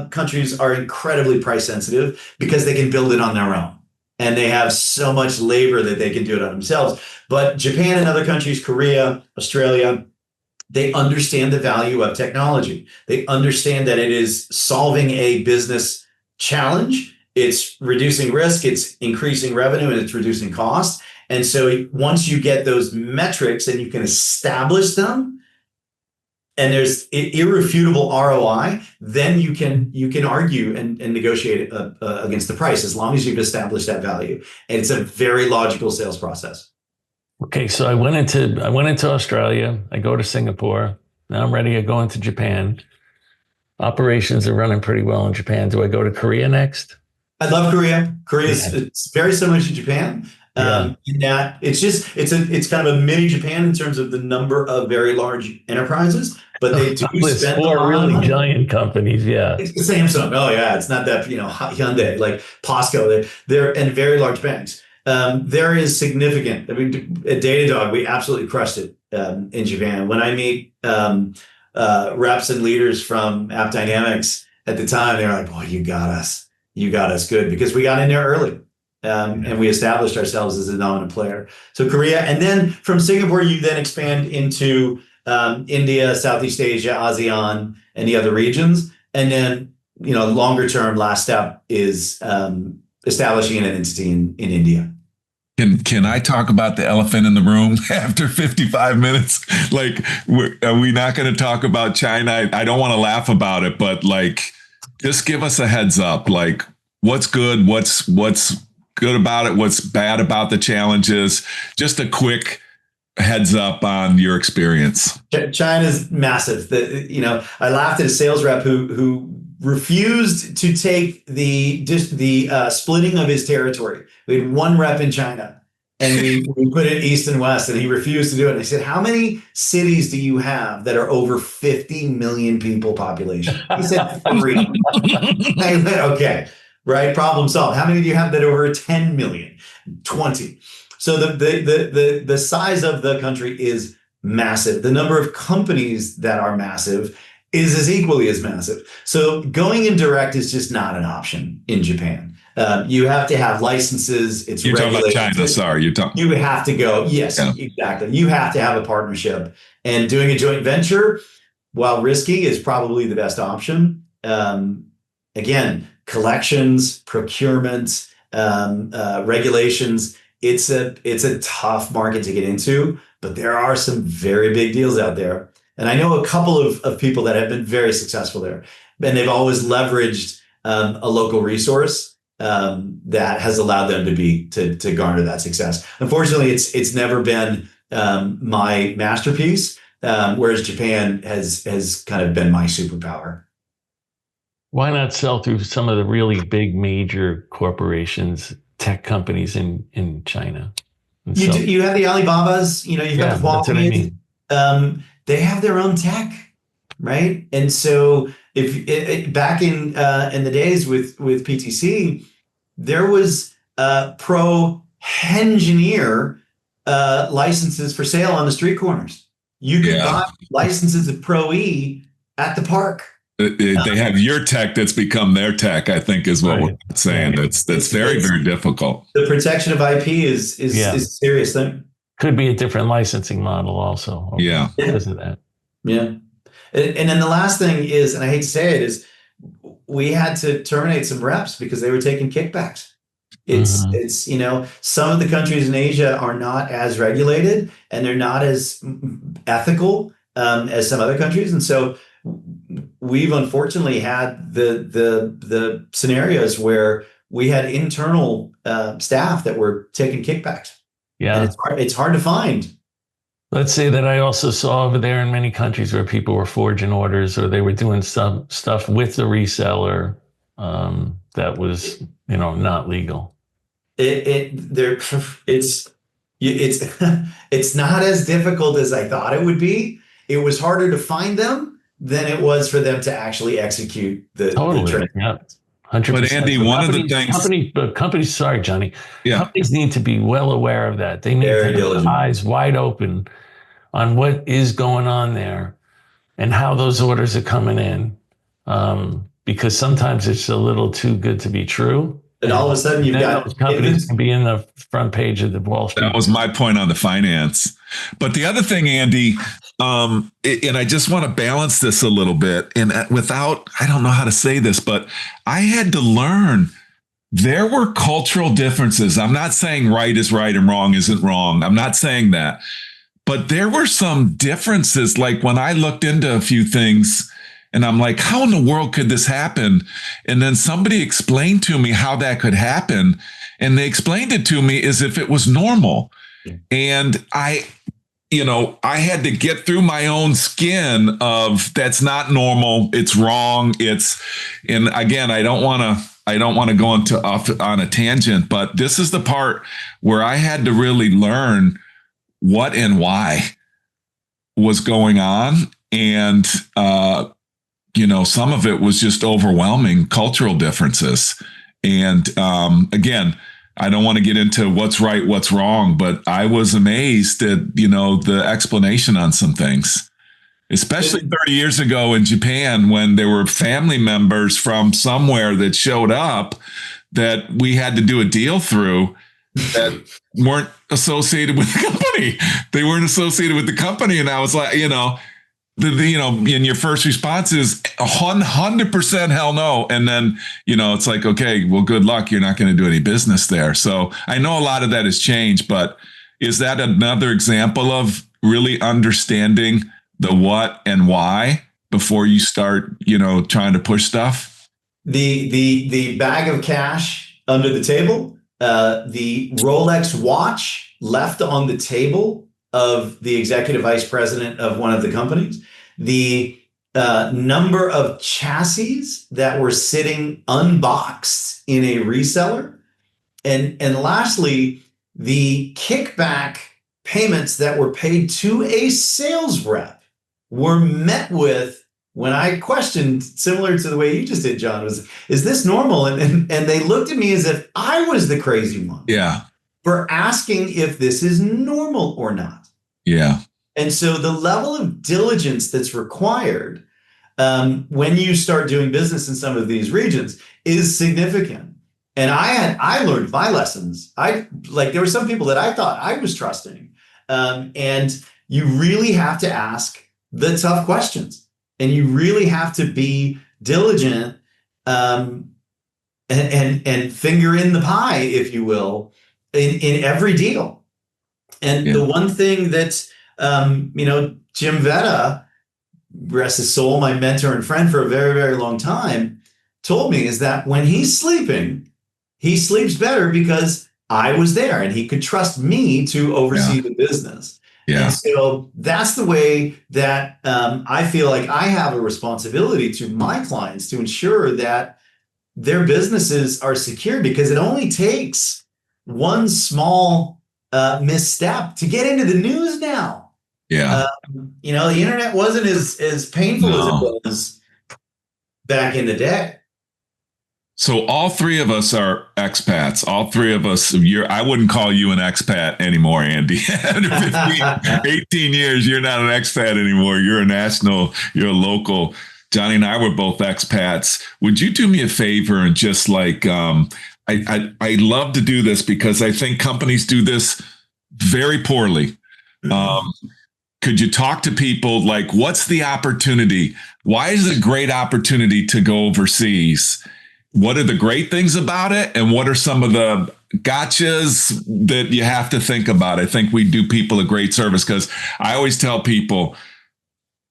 countries are incredibly price sensitive because they can build it on their own. And they have so much labor that they can do it on themselves. But Japan and other countries, Korea, Australia, they understand the value of technology. They understand that it is solving a business challenge. It's reducing risk, it's increasing revenue, and it's reducing cost. And so once you get those metrics and you can establish them, and there's irrefutable ROI, then you can argue and negotiate against the price as long as you've established that value. And it's a very logical sales process. Okay, so I went into Australia. I go to Singapore. Now I'm ready to go into Japan. Operations are running pretty well in Japan. Do I go to Korea next? I love Korea. It's very similar to Japan. In that it's kind of a mini Japan in terms of the number of very large enterprises, but they do spend four really giant companies. Yeah, it's Samsung. Oh yeah, it's not that Hyundai, like POSCO. They're and very large banks. There is significant. I mean, at Datadog, we absolutely crushed it in Japan. When I meet reps and leaders from App Dynamics at the time, they're like, "Boy, you got us good," because we got in there early. And we established ourselves as a dominant player. So Korea, and then from Singapore, you then expand into India, Southeast Asia, ASEAN, and the other regions. And then, longer term, last step is establishing an entity in India. Can I talk about the elephant in the room after 55 minutes? Like, are we not going to talk about China? I don't want to laugh about it, but just give us a heads up. Like, what's good? What's good about it? What's bad about the challenges? Just a quick heads up on your experience. China's massive. I laughed at a sales rep who refused to take the splitting of his territory. We had one rep in China, and we put it east and west, and he refused to do it. And I said, "How many cities do you have that are over 50 million people population?" He said, 3. I went, okay. Right, problem solved. How many do you have that are over 10 million? 20. So the size of the country is massive. The number of companies that are massive is as equally as massive. So going in direct is just not an option in Japan. You have to have licenses. It's You're regulated. talking about China. Sorry, You have to go. Yes, exactly. You have to have a partnership, and doing a joint venture, while risky, is probably the best option. Again, collections, procurement, regulations. It's a tough market to get into, but there are some very big deals out there. And I know a couple of people that have been very successful there, and they've always leveraged a local resource that has allowed them to garner that success. Unfortunately, it's never been my masterpiece, whereas Japan has kind of been my superpower. Why not sell through some of the really big major corporations, tech companies in China? You have the Alibabas, you've got the Huawei. They have their own tech. right? And so back in the days with PTC, there was pro engineer licenses for sale on the street corners. You could buy licenses of Pro E at the park. They have your tech that's become their tech, I think, is what we're saying. That's very, very difficult. The protection of IP is a serious thing. Could be a different licensing model also. Because of that. Yeah. And then the last thing is, and I hate to say it, is we had to terminate some reps because they were taking kickbacks. It's some of the countries in Asia are not as regulated and they're not as ethical as some other countries, and so we've unfortunately had the scenarios where we had internal staff that were taking kickbacks. Yeah, and it's hard to find. Let's say that I also saw over there in many countries where people were forging orders or they were doing some stuff with the reseller that was not legal. It's not as difficult as I thought it would be. It was harder to find them than it was for them to actually execute the trade. Yeah, 100%. But Andy, one of the things companies, sorry, Johnny. Yeah. Companies need to be well aware of that. They need to have their eyes wide open on what is going on there and how those orders are coming in. Because sometimes it's a little too good to be true. And all of a sudden you've got those companies can be in the front page of the Wall Street. That was my point on the finance. But the other thing, Andy, and I just want to balance this a little bit, and I don't know how to say this, but I had to learn there were cultural differences. I'm not saying right is right and wrong isn't wrong. I'm not saying that. But there were some differences. Like when I looked into a few things, and I'm like, how in the world could this happen? And then somebody explained to me how that could happen. And they explained it to me as if it was normal. And I had to get through my own skin of that's not normal. It's wrong. And again, I don't want to go on a tangent, but this is the part where I had to really learn what and why was going on. And, some of it was just overwhelming cultural differences. And again, I don't want to get into what's right, what's wrong, but I was amazed at, the explanation on some things, especially 30 years ago in Japan, when there were family members from somewhere that showed up that we had to do a deal through that weren't associated with the company. They weren't associated with the company. And I was like, and your first response is 100% hell no. And then, it's like, okay, well, good luck. You're not going to do any business there. So I know a lot of that has changed, but is that another example of really understanding the what and why before you start, trying to push stuff? The bag of cash under the table, the Rolex watch left on the table of the executive vice president of one of the companies, the number of chassis that were sitting unboxed in a reseller, and lastly, the kickback payments that were paid to a sales rep were met with, when I questioned, similar to the way you just did, John, is this normal? And they looked at me as if I was the crazy one. Yeah. For asking if this is normal or not. Yeah. And so the level of diligence that's required when you start doing business in some of these regions is significant. And I learned my lessons. There were some people that I thought I was trusting. And you really have to ask the tough questions, and you really have to be diligent and finger in the pie, if you will, in every deal. And the one thing that, Jim Vetta, rest his soul, my mentor and friend for a very, very long time, told me is that when he's sleeping, he sleeps better because I was there and he could trust me to oversee the business. Yeah. And so that's the way that I feel like I have a responsibility to my clients to ensure that their businesses are secure, because it only takes one small misstep to get into the news now. Yeah. The internet wasn't as painful as it No. was back in the day. So all three of us are expats. All three of us, I wouldn't call you an expat anymore, Andy. After 18 years, you're not an expat anymore. You're a national, you're a local. Johnny and I were both expats. Would you do me a favor and just I love to do this because I think companies do this very poorly. Could you talk to people like, what's the opportunity? Why is it a great opportunity to go overseas? What are the great things about it? And what are some of the gotchas that you have to think about? I think we do people a great service because I always tell people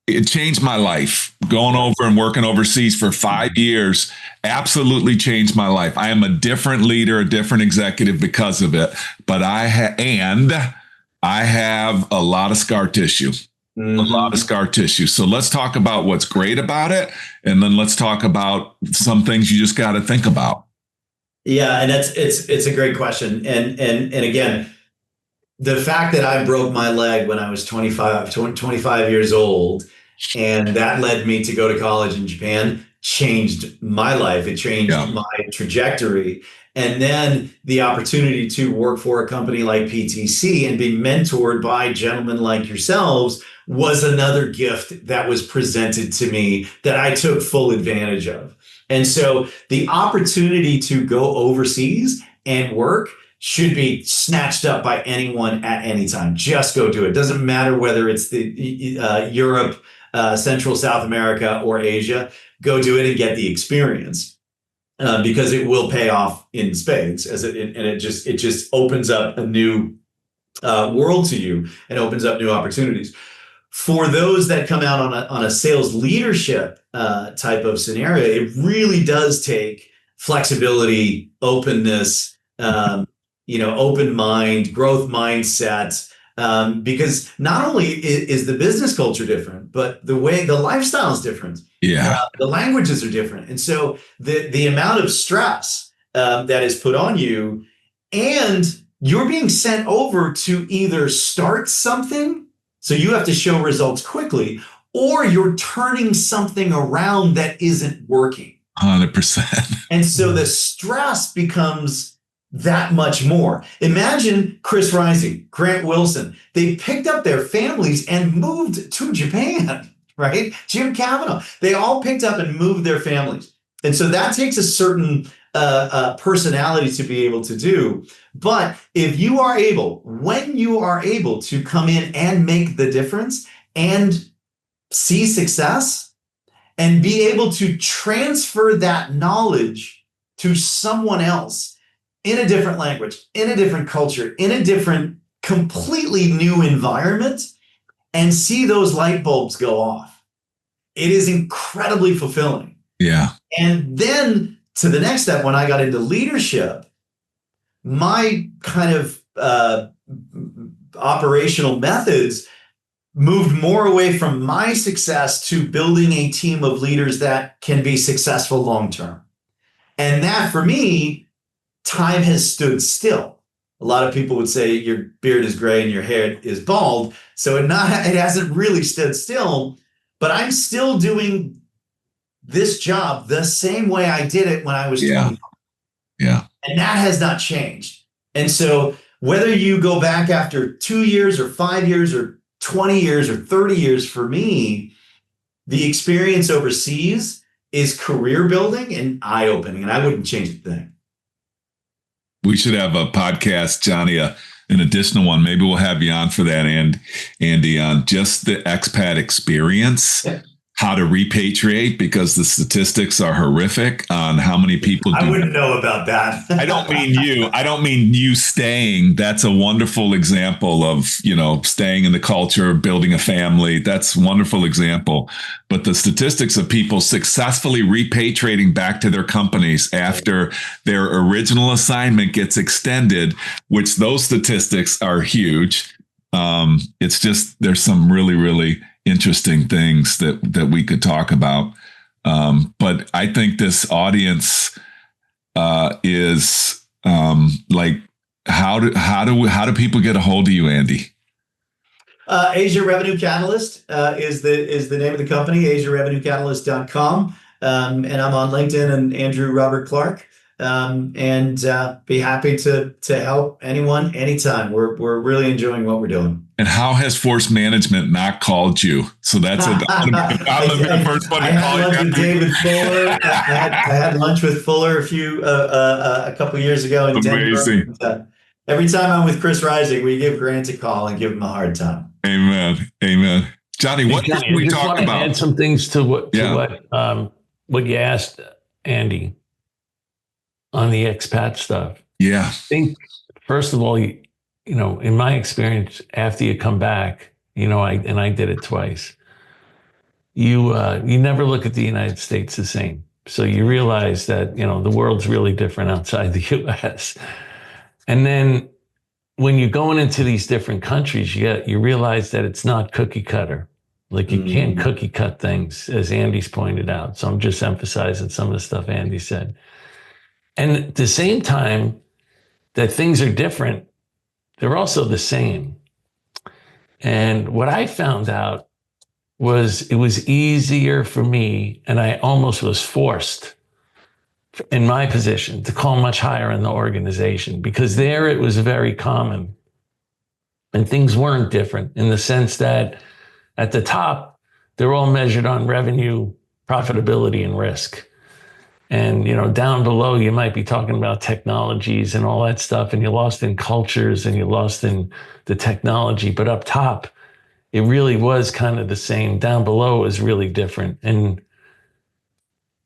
it changed my life. Going over and working overseas for 5 years absolutely changed my life. I am a different leader, a different executive because of it. But I have a lot of scar tissue. Mm-hmm. A lot of scar tissue. So let's talk about what's great about it. And then let's talk about some things you just got to think about. Yeah. And it's a great question. And again, the fact that I broke my leg when I was 25 years old, and that led me to go to college in Japan, changed my life. It changed my trajectory. And then the opportunity to work for a company like PTC and be mentored by gentlemen like yourselves was another gift that was presented to me that I took full advantage of. And so the opportunity to go overseas and work should be snatched up by anyone at any time. Just go do it. Doesn't matter whether it's the Europe, Central, South America, or Asia. Go do it and get the experience. Because it will pay off in spades, it just opens up a new world to you and opens up new opportunities. For those that come out on a sales leadership type of scenario, it really does take flexibility, openness, open mind, growth mindset. Because not only is the business culture different, but the lifestyle is different. Yeah. The languages are different. And so the amount of stress that is put on you, and you're being sent over to either start something, so you have to show results quickly, or you're turning something around that isn't working. 100%. And so the stress becomes that much more. Imagine Chris Rising, Grant Wilson. They picked up their families and moved to Japan. Right? Jim Kavanaugh, they all picked up and moved their families. And so that takes a certain personality to be able to do. But if you are able, when you are able to come in and make the difference and see success and be able to transfer that knowledge to someone else in a different language, in a different culture, in a different, completely new environment, and see those light bulbs go off, it is incredibly fulfilling. Yeah. And then to the next step, when I got into leadership, my kind of operational methods moved more away from my success to building a team of leaders that can be successful long-term. And that, for me, time has stood still. A lot of people would say your beard is gray and your hair is bald. So it hasn't really stood still, but I'm still doing this job the same way I did it when I was 20. Yeah. And that has not changed. And so whether you go back after 2 years or 5 years or 20 years or 30 years, for me, the experience overseas is career building and eye-opening, and I wouldn't change a thing. We should have a podcast, Johnny, an additional one. Maybe we'll have you on for that, and Andy, on just the expat experience, how to repatriate, because the statistics are horrific on how many people do. I wouldn't know about that. I don't mean you staying. That's a wonderful example of, staying in the culture, building a family. That's a wonderful example. But the statistics of people successfully repatriating back to their companies after their original assignment gets extended, which those statistics are huge. It's just, there's some really, really interesting things that we could talk about. But I think this audience is like, how do people get a hold of you, Andy? Asia Revenue Catalyst is the name of the company, AsiaRevenueCatalyst.com. And I'm on LinkedIn and Andrew Robert Clark. And be happy to help anyone anytime. We're really enjoying what we're doing. And how has Force Management not called you? So that's I'm gonna be the first one to call you. I had lunch with David Fuller. I had lunch with Fuller a couple of years ago in Amazing. Denver. Every time I'm with Chris Rising, we give Grant a call and give him a hard time. Amen. Amen. Johnny, what did we talk about? Add some things to what you asked Andy on the expat stuff. Yeah. I think, first of all, in my experience, after you come back, I did it twice, you never look at the United States the same. So you realize that, the world's really different outside the US. And then when you're going into these different countries, you realize that it's not cookie cutter. Like you can't cookie cut things, as Andy's pointed out. So I'm just emphasizing some of the stuff Andy said. And at the same time that things are different, they're also the same. And what I found out was it was easier for me, and I almost was forced in my position to call much higher in the organization, because there it was very common and things weren't different in the sense that at the top, they're all measured on revenue, profitability, and risk. And, down below, you might be talking about technologies and all that stuff, and you're lost in cultures and you're lost in the technology. But up top, it really was kind of the same. Down below is really different. And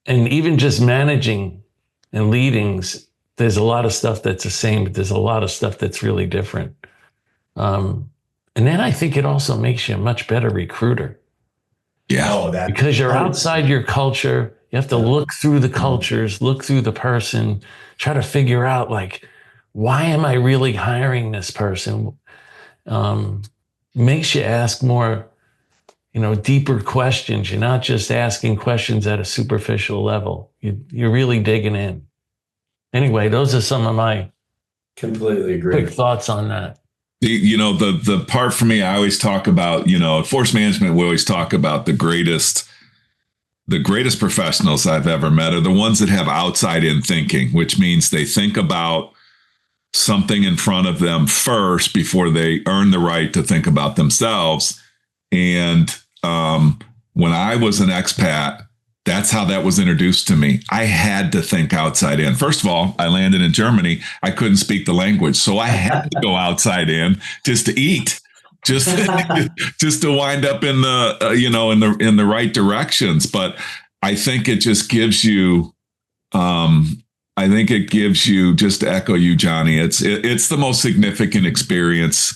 even just managing and leadings, there's a lot of stuff that's the same, but there's a lot of stuff that's really different. And then I think it also makes you a much better recruiter. Yeah. Because you're outside your culture. You have to look through the cultures, look through the person, try to figure out, why am I really hiring this person? Makes you ask more, deeper questions. You're not just asking questions at a superficial level. You're really digging in. Anyway, those are some of my completely agree quick thoughts on that. The part for me, I always talk about, at Force Management, we always talk about the greatest professionals I've ever met are the ones that have outside in thinking, which means they think about something in front of them first before they earn the right to think about themselves. And when I was an expat, that's how that was introduced to me. I had to think outside in. First of all, I landed in Germany. I couldn't speak the language, so I had to go outside in just to eat. Just to wind up in the in the right directions. But I think it just gives you, just to echo you, Johnny, it's the most significant experience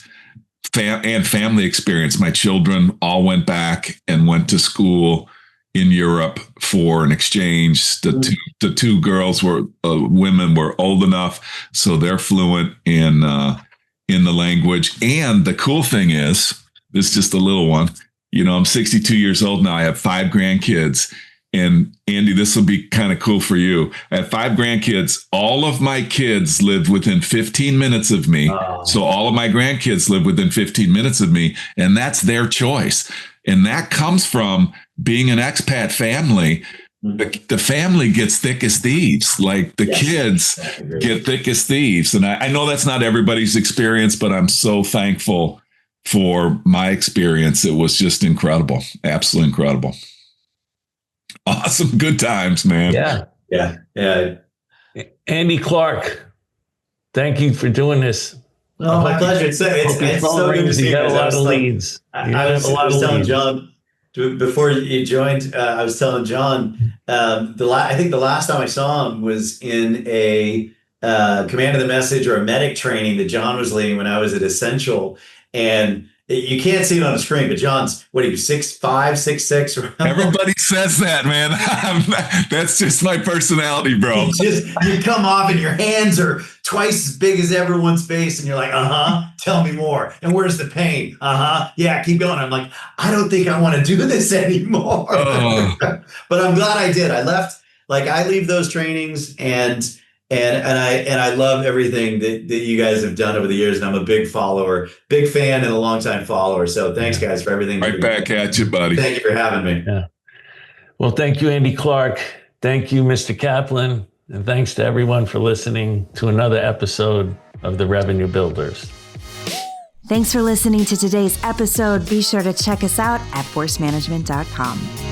and family experience. My children all went back and went to school in Europe for an exchange. The two girls women were old enough, so they're fluent in the language. And the cool thing is, this is just a little one, I'm 62 years old now. I have 5 grandkids. And Andy, this will be kind of cool for you. I have 5 grandkids. All of my kids lived within 15 minutes of me. Oh. So all of my grandkids live within 15 minutes of me. And that's their choice. And that comes from being an expat family. The family gets thick as thieves. Like the kids get thick as thieves. And I know that's not everybody's experience, but I'm so thankful for my experience. It was just incredible. Absolutely incredible. Awesome. Good times, man. Yeah. Andy Clark, thank you for doing this. Oh, my pleasure. It's so good to see you. Got a lot of leads. I was telling John before you joined. I was telling John I think the last time I saw him was in a command of the message or a medic training that John was leading when I was at Essential, and you can't see it on the screen, but John's, what are you, 6'5", 6'6"? Everybody says that, man. That's just my personality, bro. You come off and your hands are twice as big as everyone's face, and you're like, tell me more. And where's the pain? Yeah, keep going. I'm like, I don't think I want to do this anymore. But I'm glad I did. I left, I leave those trainings, and And I love everything that you guys have done over the years. And I'm a big fan and a longtime follower. So thanks guys for everything. Right back at you, buddy. Thank you for having me. Yeah. Well, thank you, Andy Clark. Thank you, Mr. Kaplan. And thanks to everyone for listening to another episode of The Revenue Builders. Thanks for listening to today's episode. Be sure to check us out at forcemanagement.com.